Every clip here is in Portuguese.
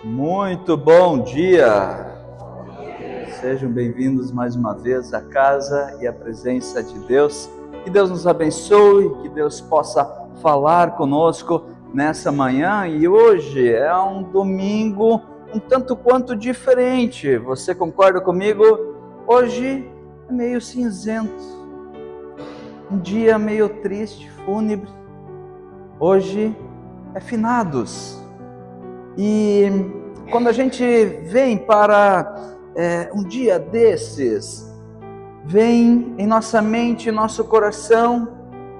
Muito bom dia! Sejam bem-vindos mais uma vez à casa e à presença de Deus. Que Deus nos abençoe, que Deus possa falar conosco nessa manhã. E hoje é um domingo um tanto quanto diferente. Você concorda comigo? Hoje é meio cinzento, um dia meio triste, fúnebre. Hoje é finados. E quando a gente vem para um dia desses, vem em nossa mente, em nosso coração,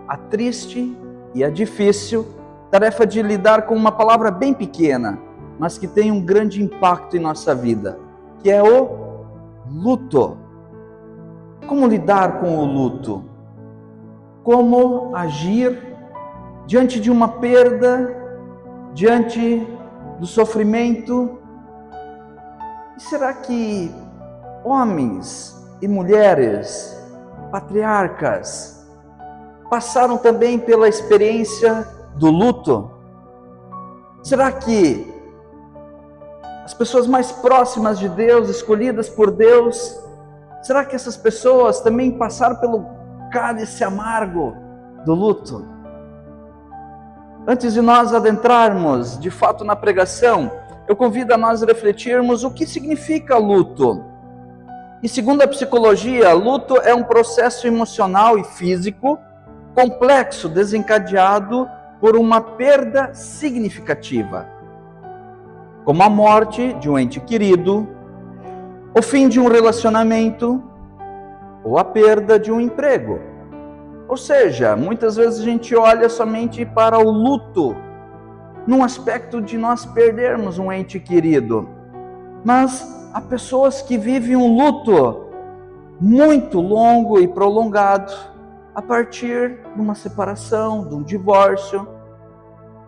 a triste e a difícil tarefa de lidar com uma palavra bem pequena, mas que tem um grande impacto em nossa vida, que é o luto. Como lidar com o luto? Como agir diante de uma perda, diante do sofrimento? E será que homens e mulheres, patriarcas, passaram também pela experiência do luto? Será que as pessoas mais próximas de Deus, escolhidas por Deus, será que essas pessoas também passaram pelo cálice amargo do luto? Antes de nós adentrarmos de fato na pregação, eu convido a nós refletirmos o que significa luto. E segundo a psicologia, luto é um processo emocional e físico complexo desencadeado por uma perda significativa, como a morte de um ente querido, o fim de um relacionamento ou a perda de um emprego. Ou seja, muitas vezes a gente olha somente para o luto num aspecto de nós perdermos um ente querido. Mas há pessoas que vivem um luto muito longo e prolongado a partir de uma separação, de um divórcio.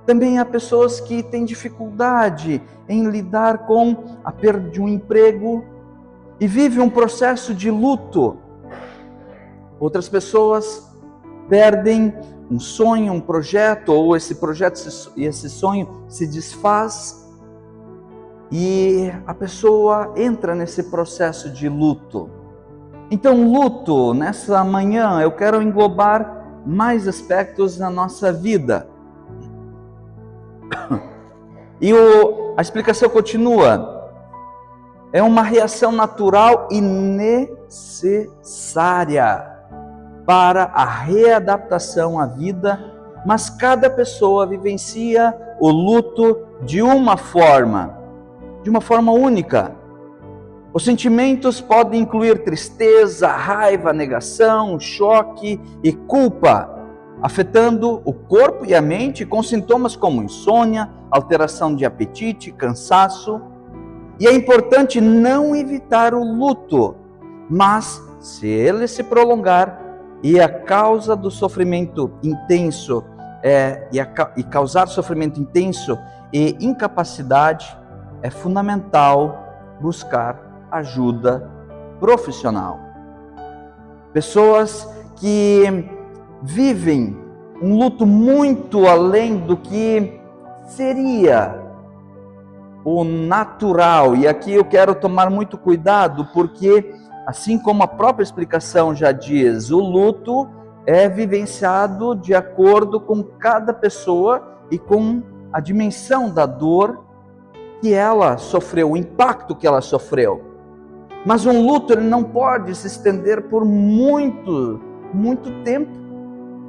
Também há pessoas que têm dificuldade em lidar com a perda de um emprego e vivem um processo de luto. Outras pessoas perdem um sonho, um projeto, ou esse projeto e esse sonho se desfaz e a pessoa entra nesse processo de luto. Então, luto, nessa manhã, eu quero englobar mais aspectos na nossa vida. E a explicação continua. É uma reação natural e necessária para a readaptação à vida, mas cada pessoa vivencia o luto de uma forma única. Os sentimentos podem incluir tristeza, raiva, negação, choque e culpa, afetando o corpo e a mente com sintomas como insônia, alteração de apetite, cansaço. E é importante não evitar o luto, mas se ele se prolongar e a causa do sofrimento intenso e causar sofrimento intenso e incapacidade, é fundamental buscar ajuda profissional. Pessoas que vivem um luto muito além do que seria o natural, e aqui eu quero tomar muito cuidado, porque assim como a própria explicação já diz, o luto é vivenciado de acordo com cada pessoa e com a dimensão da dor que ela sofreu, o impacto que ela sofreu. Mas um luto ele não pode se estender por muito tempo.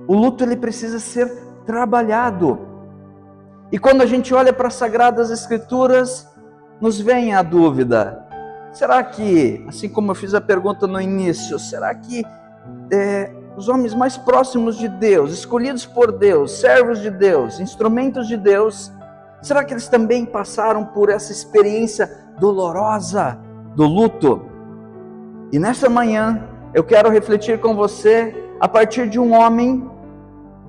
O luto ele precisa ser trabalhado. E quando a gente olha para as Sagradas Escrituras, nos vem a dúvida: será que, assim como eu fiz a pergunta no início, será que os homens mais próximos de Deus, escolhidos por Deus, servos de Deus, instrumentos de Deus, será que eles também passaram por essa experiência dolorosa do luto? E nessa manhã eu quero refletir com você a partir de um homem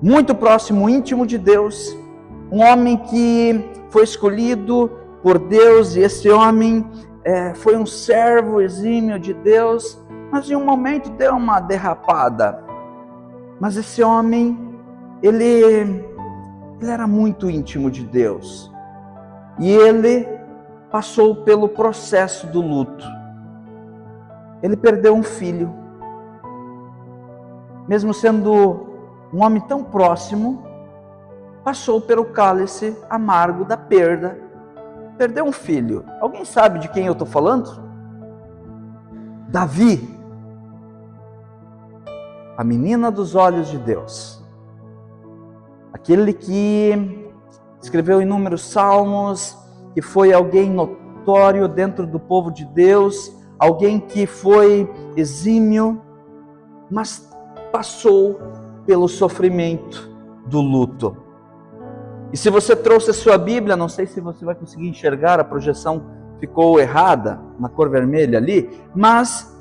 muito próximo, íntimo de Deus, um homem que foi escolhido por Deus, e esse homem foi um servo exímio de Deus, mas em um momento deu uma derrapada. Mas esse homem, ele era muito íntimo de Deus, e ele passou pelo processo do luto. Ele perdeu um filho. Mesmo sendo um homem tão próximo, passou pelo cálice amargo da perda. Perdeu um filho. Alguém sabe de quem eu estou falando? Davi. A menina dos olhos de Deus. Aquele que escreveu inúmeros salmos, que foi alguém notório dentro do povo de Deus, alguém que foi exímio, mas passou pelo sofrimento do luto. E se você trouxe a sua Bíblia, não sei se você vai conseguir enxergar, a projeção ficou errada, na cor vermelha ali, mas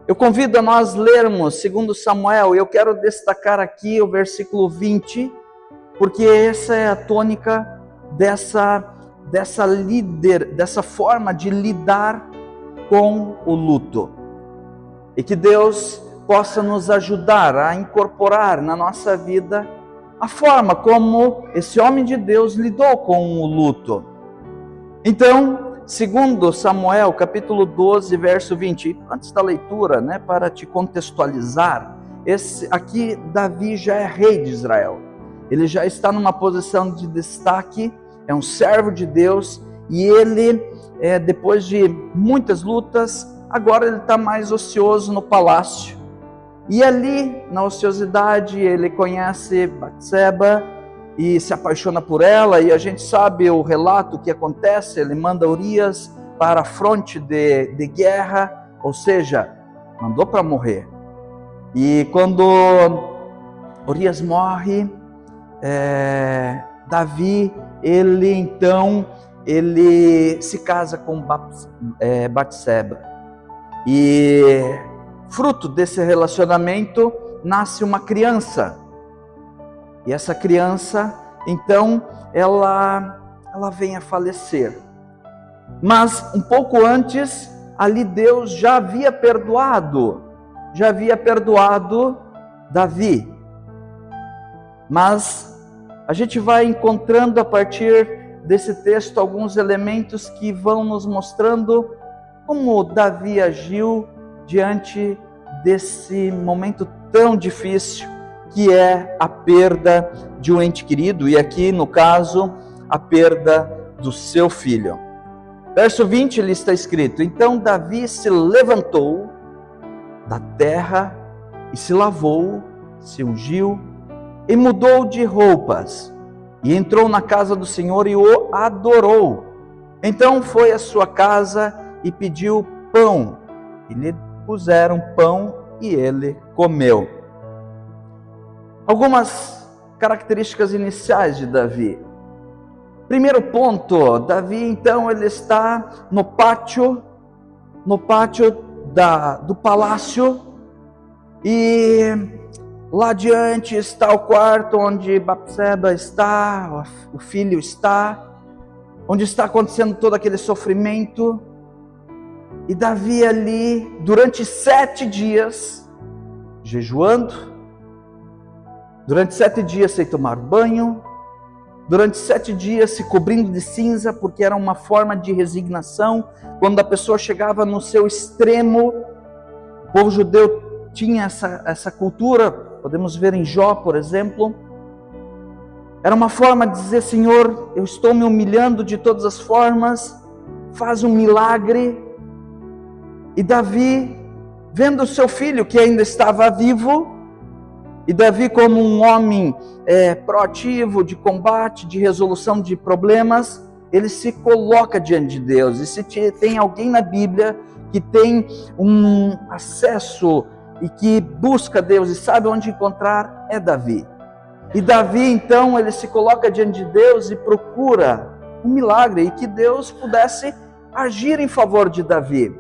eu convido a nós lermos 2 Samuel, e eu quero destacar aqui o versículo 20, porque essa é a tônica dessa forma de lidar com o luto. E que Deus possa nos ajudar a incorporar na nossa vida a forma como esse homem de Deus lidou com o luto. Então, 2 Samuel, capítulo 12, verso 20, antes da leitura, para te contextualizar, aqui Davi já é rei de Israel. Ele já está numa posição de destaque, é um servo de Deus, e ele, depois de muitas lutas, agora ele está mais ocioso no palácio. E ali, na ociosidade, ele conhece Batseba e se apaixona por ela, e a gente sabe o relato que acontece. Ele manda Urias para a fronte de guerra, ou seja, mandou para morrer. E quando Urias morre, Davi, ele se casa com Batseba, e fruto desse relacionamento nasce uma criança, e essa criança, então, ela vem a falecer. Mas um pouco antes, ali Deus já havia perdoado Davi. Mas a gente vai encontrando a partir desse texto alguns elementos que vão nos mostrando como Davi agiu diante desse momento tão difícil que é a perda de um ente querido, e aqui no caso a perda do seu filho. Verso 20 ele está escrito: então Davi se levantou da terra e se lavou, se ungiu e mudou de roupas, e entrou na casa do Senhor e o adorou. Então foi à sua casa e pediu pão, e lhe puseram pão e ele comeu. Algumas características iniciais de Davi. Primeiro ponto, Davi então ele está no pátio do palácio, e lá adiante está o quarto onde Batseba está, o filho está, onde está acontecendo todo aquele sofrimento. E Davi ali, durante 7 dias, jejuando, durante 7 dias sem tomar banho, durante 7 dias se cobrindo de cinza, porque era uma forma de resignação. Quando a pessoa chegava no seu extremo, o povo judeu tinha essa cultura, podemos ver em Jó, por exemplo. Era uma forma de dizer: Senhor, eu estou me humilhando de todas as formas, faz um milagre. E Davi, vendo o seu filho que ainda estava vivo, e Davi como um homem proativo, de combate, de resolução de problemas, ele se coloca diante de Deus. E se tem alguém na Bíblia que tem um acesso e que busca Deus e sabe onde encontrar, é Davi. E Davi então ele se coloca diante de Deus e procura um milagre, e que Deus pudesse agir em favor de Davi.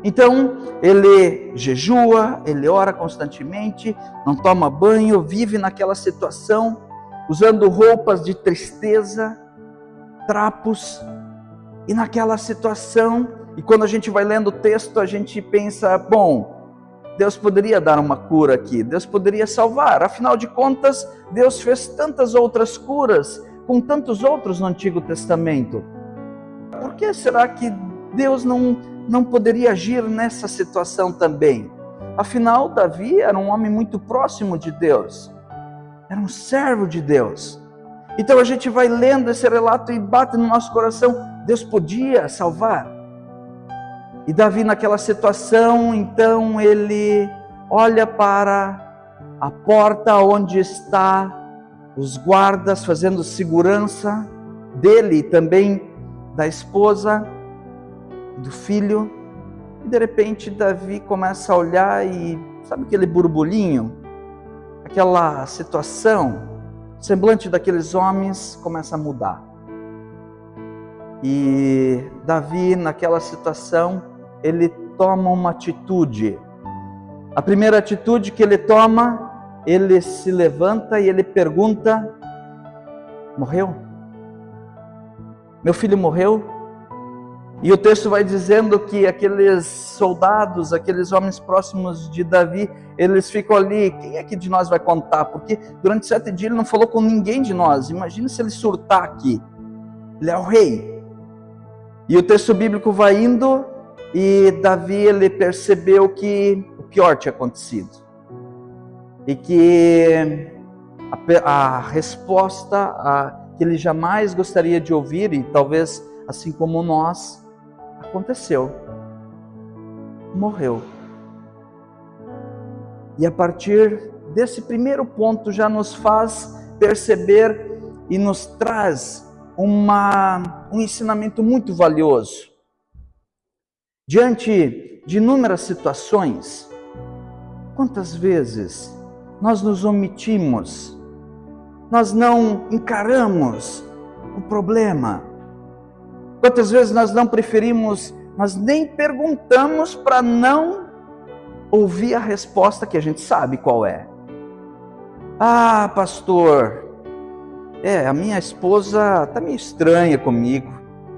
Então ele jejua, ele ora constantemente, não toma banho, vive naquela situação, usando roupas de tristeza, trapos, e naquela situação. E quando a gente vai lendo o texto, a gente pensa: bom, Deus poderia dar uma cura aqui, Deus poderia salvar, afinal de contas, Deus fez tantas outras curas, com tantos outros no Antigo Testamento. Por que será que Deus não poderia agir nessa situação também? Afinal, Davi era um homem muito próximo de Deus, era um servo de Deus. Então a gente vai lendo esse relato e bate no nosso coração, Deus podia salvar. E Davi naquela situação, então ele olha para a porta onde está os guardas fazendo segurança dele e também da esposa, do filho. E de repente Davi começa a olhar e sabe aquele burburinho? Aquela situação, o semblante daqueles homens começa a mudar. E Davi naquela situação, ele toma uma atitude. A primeira atitude que ele toma, ele se levanta e ele pergunta: morreu? Meu filho morreu? E o texto vai dizendo que aqueles soldados, aqueles homens próximos de Davi, eles ficam ali, quem é que de nós vai contar? Porque durante 7 dias ele não falou com ninguém de nós. Imagina se ele surtar aqui. Ele é o rei. E o texto bíblico vai indo e Davi, ele percebeu que o pior tinha acontecido. E que a resposta que ele jamais gostaria de ouvir, e talvez assim como nós, aconteceu. Morreu. E a partir desse primeiro ponto já nos faz perceber e nos traz um ensinamento muito valioso. Diante de inúmeras situações, quantas vezes nós nos omitimos, nós não encaramos o problema, quantas vezes nós não preferimos, nós nem perguntamos para não ouvir a resposta que a gente sabe qual é. Ah, pastor, a minha esposa está meio estranha comigo,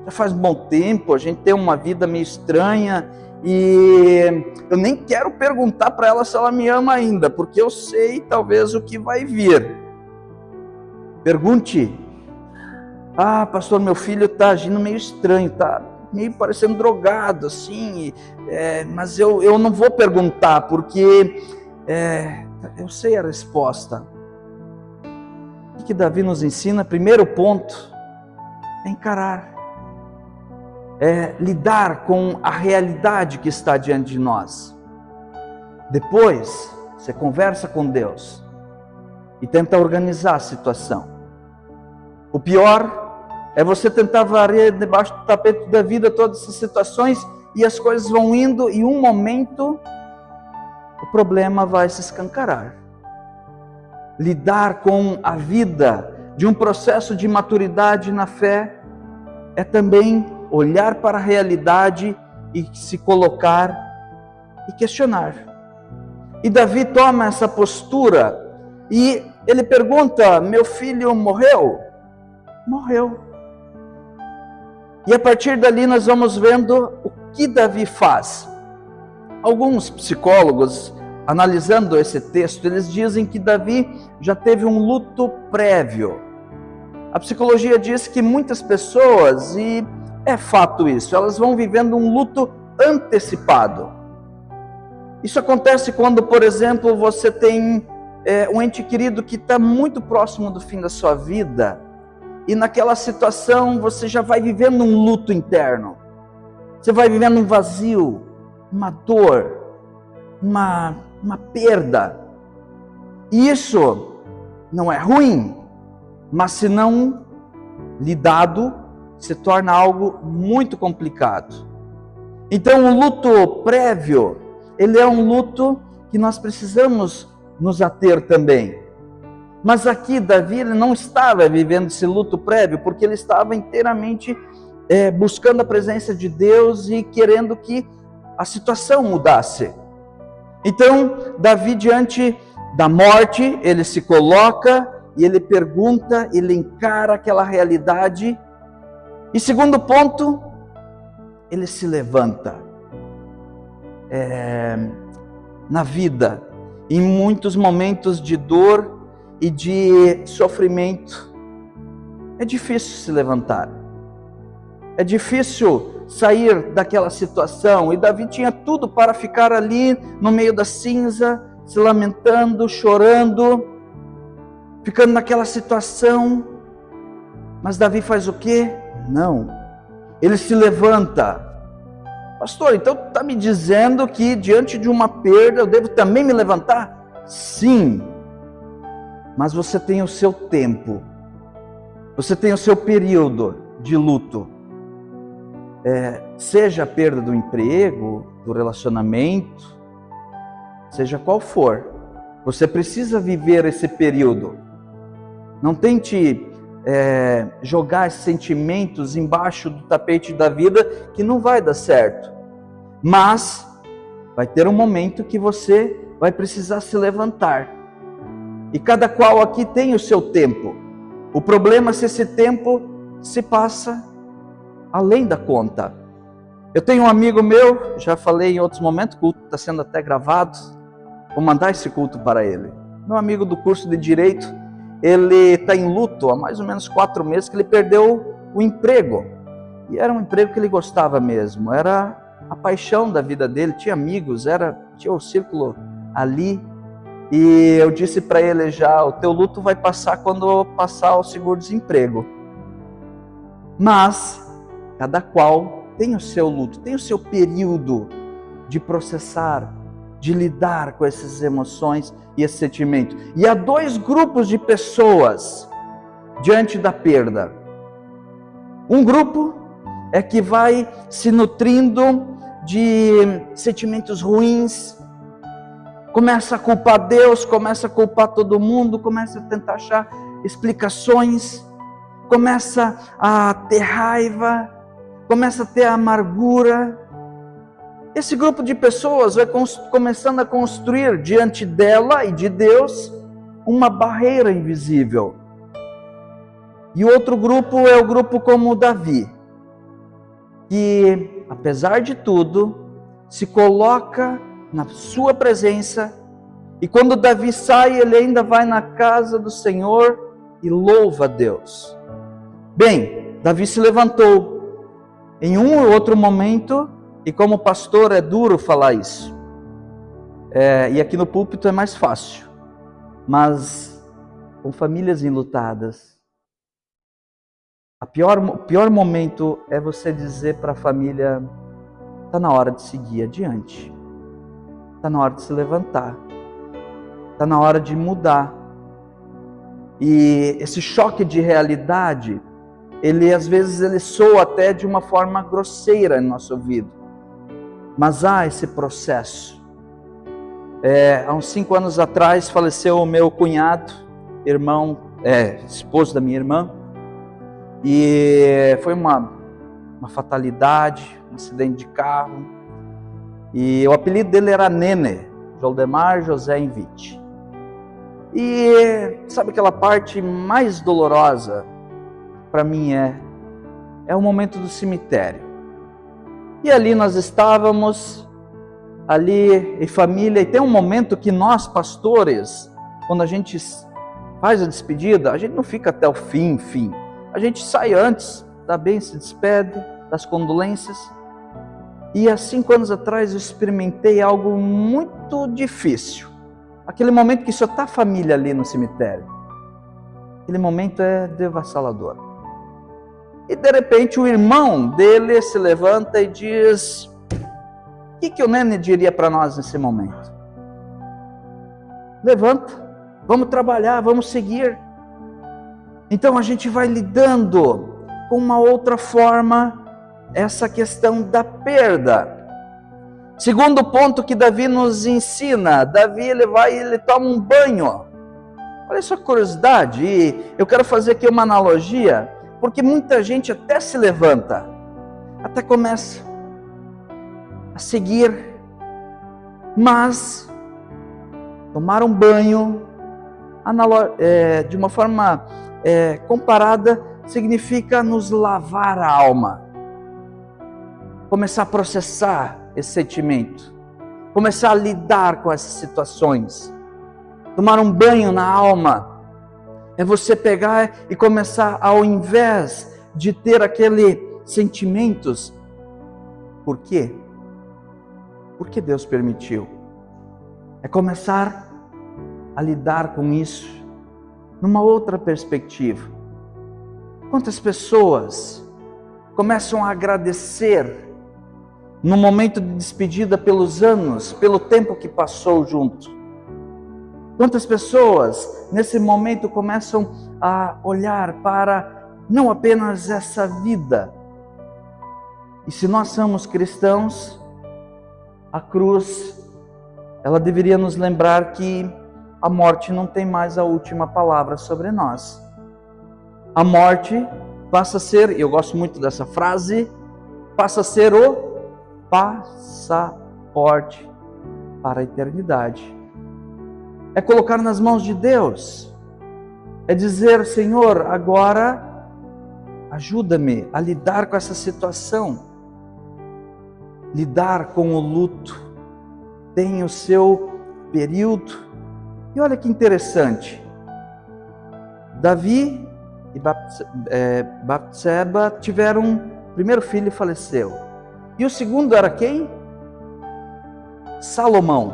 já faz um bom tempo, a gente tem uma vida meio estranha e eu nem quero perguntar para ela se ela me ama ainda, porque eu sei talvez o que vai vir. Pergunte: ah, pastor, meu filho está agindo meio estranho, está meio parecendo drogado, assim, mas eu não vou perguntar, porque eu sei a resposta. O que Davi nos ensina? Primeiro ponto é encarar, lidar com a realidade que está diante de nós. Depois, você conversa com Deus e tenta organizar a situação. O pior é você tentar varrer debaixo do tapete da vida todas essas situações e as coisas vão indo e um momento o problema vai se escancarar. Lidar com a vida de um processo de maturidade na fé é também olhar para a realidade e se colocar e questionar. E Davi toma essa postura e ele pergunta: meu filho morreu? Morreu. E a partir dali nós vamos vendo o que Davi faz. Alguns psicólogos, analisando esse texto, eles dizem que Davi já teve um luto prévio. A psicologia diz que muitas pessoas, e é fato isso, elas vão vivendo um luto antecipado. Isso acontece quando, por exemplo, você tem um ente querido que está muito próximo do fim da sua vida, e naquela situação você já vai vivendo um luto interno. Você vai vivendo um vazio, uma dor, uma perda. E isso não é ruim, mas se não lidado, se torna algo muito complicado. Então o luto prévio, ele é um luto que nós precisamos nos ater também. Mas aqui Davi, ele não estava vivendo esse luto prévio, porque ele estava inteiramente buscando a presença de Deus e querendo que a situação mudasse. Então, Davi, diante da morte, ele se coloca e ele pergunta, ele encara aquela realidade. E segundo ponto, ele se levanta. Na vida, em muitos momentos de dor e de sofrimento, é difícil se levantar. é difícil sair daquela situação. E Davi tinha tudo para ficar ali no meio da cinza, se lamentando, chorando, ficando naquela situação. Mas Davi faz o quê? Não. Ele se levanta. Pastor, então está me dizendo que diante de uma perda eu devo também me levantar? Sim. Mas você tem o seu tempo. Você tem o seu período de luto. Seja a perda do emprego, do relacionamento, seja qual for. Você precisa viver esse período. Não tente jogar esses sentimentos embaixo do tapete da vida, que não vai dar certo. Mas vai ter um momento que você vai precisar se levantar. E cada qual aqui tem o seu tempo. O problema é se esse tempo se passa além da conta. Eu tenho um amigo meu, já falei em outros momentos, o culto está sendo até gravado, vou mandar esse culto para ele. Meu amigo do curso de Direito, ele está em luto há mais ou menos 4 meses que ele perdeu o emprego. E era um emprego que ele gostava mesmo, era a paixão da vida dele, tinha amigos, tinha o círculo ali. E eu disse para ele já, o teu luto vai passar quando passar o seguro-desemprego. Mas cada qual tem o seu luto, tem o seu período de processar, de lidar com essas emoções e esse sentimento. E há 2 grupos de pessoas diante da perda. Um grupo é que vai se nutrindo de sentimentos ruins, começa a culpar Deus, começa a culpar todo mundo, começa a tentar achar explicações, começa a ter raiva, começa a ter amargura. Esse grupo de pessoas vai começando a construir diante dela e de Deus uma barreira invisível. E o outro grupo é o grupo como Davi, que apesar de tudo, se coloca na sua presença, e quando Davi sai, ele ainda vai na casa do Senhor e louva a Deus. Bem, Davi se levantou em um ou outro momento, e como pastor é duro falar isso, e aqui no púlpito é mais fácil, mas com famílias enlutadas, o pior momento é você dizer para a família, está na hora de seguir adiante, está na hora de se levantar, está na hora de mudar. E esse choque de realidade, às vezes ele soa até de uma forma grosseira em nosso ouvido, mas há esse processo. Há uns 5 anos atrás faleceu o meu cunhado, esposo da minha irmã, e foi uma fatalidade, um acidente de carro, e o apelido dele era Nene, Joldemar José Invite. E sabe aquela parte mais dolorosa para mim é o momento do cemitério. E ali nós estávamos, ali em família, e tem um momento que nós pastores, quando a gente faz a despedida, a gente não fica até o fim, a gente sai antes, dá bem, se despede, das condolências. E há 5 anos atrás eu experimentei algo muito difícil, aquele momento que só está a família ali no cemitério, aquele momento é devassalador. E de repente o irmão dele se levanta e diz, o que o Nene diria para nós nesse momento? Levanta, vamos trabalhar, vamos seguir. Então a gente vai lidando com uma outra forma essa questão da perda. Segundo ponto que Davi nos ensina, Davi ele toma um banho. Olha só que curiosidade, e eu quero fazer aqui uma analogia, porque muita gente até se levanta, até começa a seguir, mas tomar um banho, de uma forma comparada, significa nos lavar a alma, começar a processar esse sentimento, começar a lidar com essas situações. Tomar um banho na alma é você pegar e começar, ao invés de ter aquele sentimentos. Por quê? Por que Deus permitiu? É começar a lidar com isso numa outra perspectiva. Quantas pessoas começam a agradecer no momento de despedida pelos anos, pelo tempo que passou junto? Quantas pessoas nesse momento começam a olhar para não apenas essa vida? E se nós somos cristãos, a cruz, ela deveria nos lembrar que a morte não tem mais a última palavra sobre nós. A morte passa a ser, eu gosto muito dessa frase, passa a ser o passaporte para a eternidade. É colocar nas mãos de Deus, é dizer: Senhor, agora ajuda-me a lidar com essa situação. Lidar com o luto tem o seu período. E olha que interessante, Davi e Batseba tiveram o primeiro filho e faleceu. E o segundo era quem? Salomão.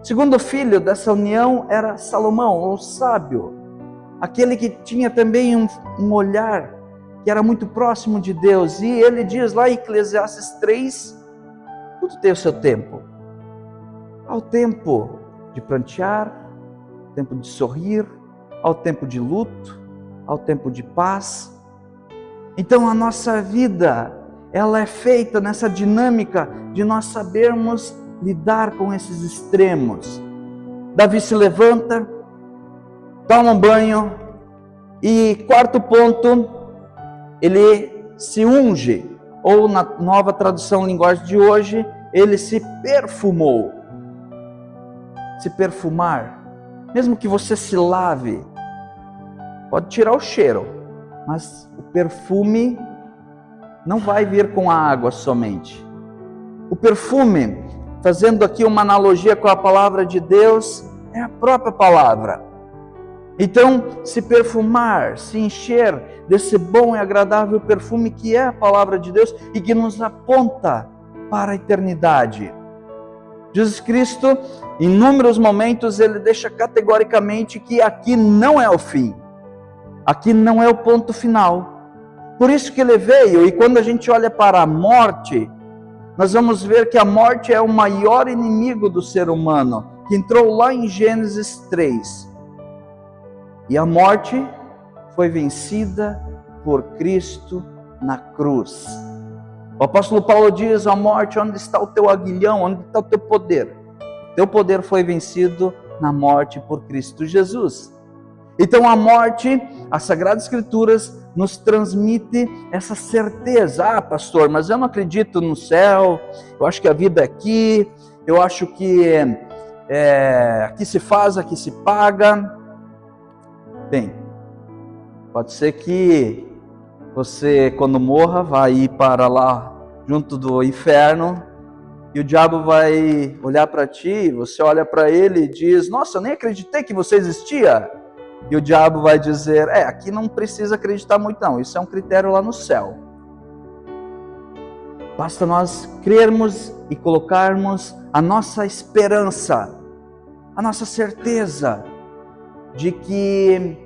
O segundo filho dessa união era Salomão, o sábio, aquele que tinha também um olhar que era muito próximo de Deus. E ele diz lá em Eclesiastes 3, tudo tem o seu tempo. Há o tempo de prantear, ao tempo de sorrir, ao tempo de luto, ao tempo de paz. Então a nossa vida, ela é feita nessa dinâmica de nós sabermos lidar com esses extremos. Davi se levanta, toma um banho e, quarto ponto, ele se unge, ou na nova tradução linguagem de hoje, ele se perfumou. Se perfumar, mesmo que você se lave, pode tirar o cheiro, mas o perfume não vai vir com a água somente. O perfume, fazendo aqui uma analogia com a palavra de Deus, é a própria palavra. Então, se perfumar, se encher desse bom e agradável perfume que é a palavra de Deus e que nos aponta para a eternidade. Jesus Cristo, em inúmeros momentos, ele deixa categoricamente que aqui não é o fim, aqui não é o ponto final. Por isso que ele veio, e quando a gente olha para a morte, nós vamos ver que a morte é o maior inimigo do ser humano, que entrou lá em Gênesis 3. E a morte foi vencida por Cristo na cruz. O apóstolo Paulo diz: a morte, onde está o teu aguilhão? Onde está o teu poder? Teu poder foi vencido na morte por Cristo Jesus. Então a morte, as Sagradas Escrituras nos transmite essa certeza. Ah, pastor, mas eu não acredito no céu, eu acho que a vida é aqui, eu acho que aqui se faz, aqui se paga. Bem, pode ser que você, quando morra, vai ir para lá, junto do inferno, e o diabo vai olhar para ti, você olha para ele e diz: nossa, eu nem acreditei que você existia. E o diabo vai dizer: aqui não precisa acreditar muito não, isso é um critério lá no céu. Basta nós crermos e colocarmos a nossa esperança, a nossa certeza de que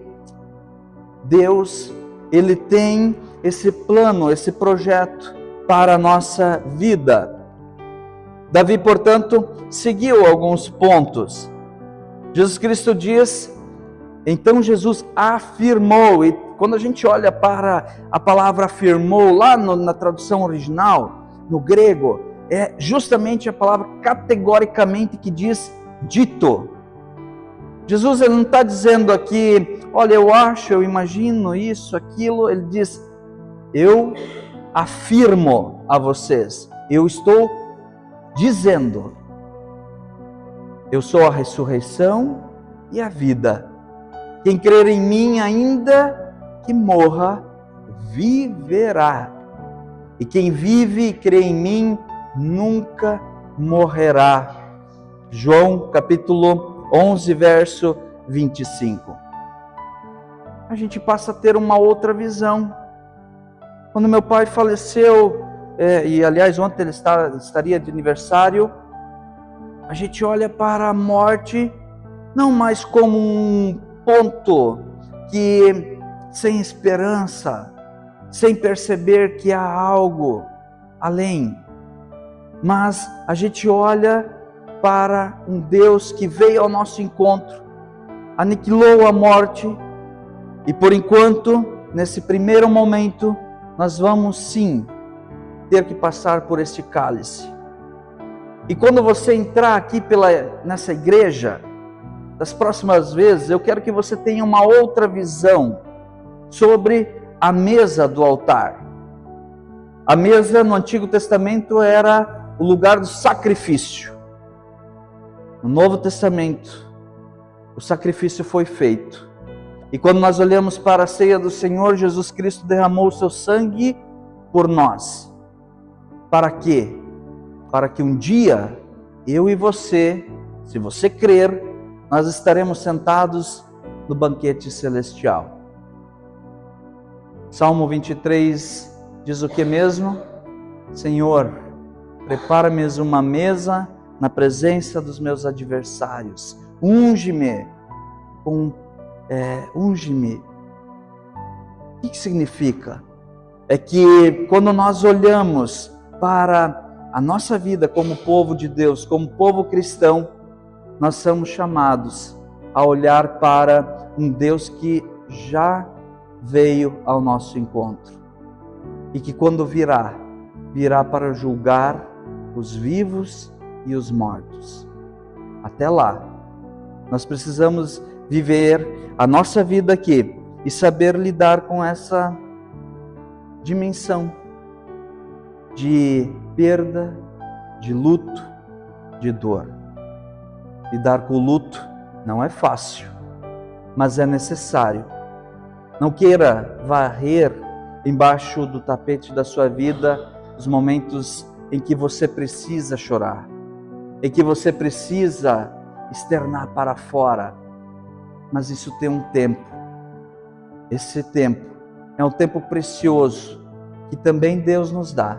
Deus, Ele tem esse plano, esse projeto para a nossa vida. Davi, portanto, seguiu alguns pontos. Jesus Cristo diz: então Jesus afirmou, e quando a gente olha para a palavra afirmou, lá na tradução original, no grego, é justamente a palavra categoricamente que diz dito. Jesus, ele não está dizendo aqui: olha, eu acho, eu imagino isso, aquilo. Ele diz: eu afirmo a vocês, eu estou dizendo, eu sou a ressurreição e a vida. Quem crer em mim, ainda que morra, viverá. E quem vive e crê em mim, nunca morrerá. João capítulo 11, verso 25. A gente passa a ter uma outra visão. Quando meu pai faleceu, e aliás ontem ele estaria de aniversário, a gente olha para a morte não mais como um ponto que sem esperança, sem perceber que há algo além, mas a gente olha para um Deus que veio ao nosso encontro, aniquilou a morte, e por enquanto, nesse primeiro momento, nós vamos sim ter que passar por este cálice. E quando você entrar aqui nessa igreja, das próximas vezes, eu quero que você tenha uma outra visão sobre a mesa do altar. A mesa no Antigo Testamento era o lugar do sacrifício. No Novo Testamento, o sacrifício foi feito. E quando nós olhamos para a ceia do Senhor, Jesus Cristo derramou o seu sangue por nós. Para quê? Para que um dia, eu e você, se você crer, nós estaremos sentados no banquete celestial. Salmo 23 diz o que mesmo? Senhor, prepara-me uma mesa na presença dos meus adversários. Unge-me. Unge-me. O que significa? É que quando nós olhamos para a nossa vida como povo de Deus, como povo cristão, nós somos chamados a olhar para um Deus que já veio ao nosso encontro e que quando virá para julgar os vivos e os mortos. Até lá, nós precisamos viver a nossa vida aqui e saber lidar com essa dimensão de perda, de luto, de dor. Lidar com o luto não é fácil, mas é necessário. Não queira varrer embaixo do tapete da sua vida os momentos em que você precisa chorar, em que você precisa externar para fora. Mas isso tem um tempo. Esse tempo é um tempo precioso que também Deus nos dá.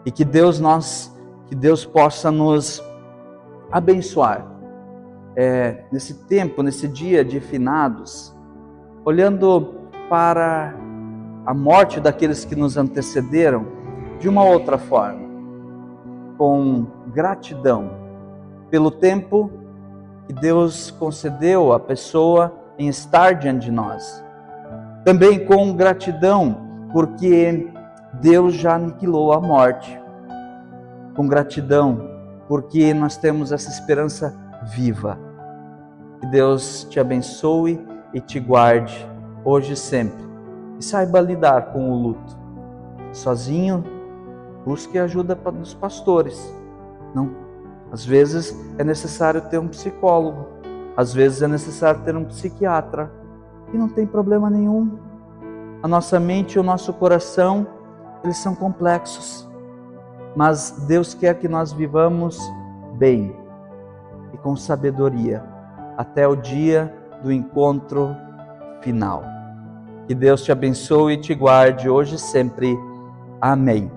E que Deus possa nos abençoar. Nesse tempo, nesse dia de finados, olhando para a morte daqueles que nos antecederam de uma outra forma, com gratidão pelo tempo que Deus concedeu à pessoa em estar diante de nós. Também com gratidão porque Deus já aniquilou a morte. Com gratidão porque nós temos essa esperança viva. Que Deus te abençoe e te guarde hoje e sempre. E saiba lidar com o luto. Sozinho, busque a ajuda dos pastores. Não, às vezes é necessário ter um psicólogo. Às vezes é necessário ter um psiquiatra. E não tem problema nenhum. A nossa mente e o nosso coração, eles são complexos. Mas Deus quer que nós vivamos bem e com sabedoria até o dia do encontro final. Que Deus te abençoe e te guarde hoje e sempre. Amém.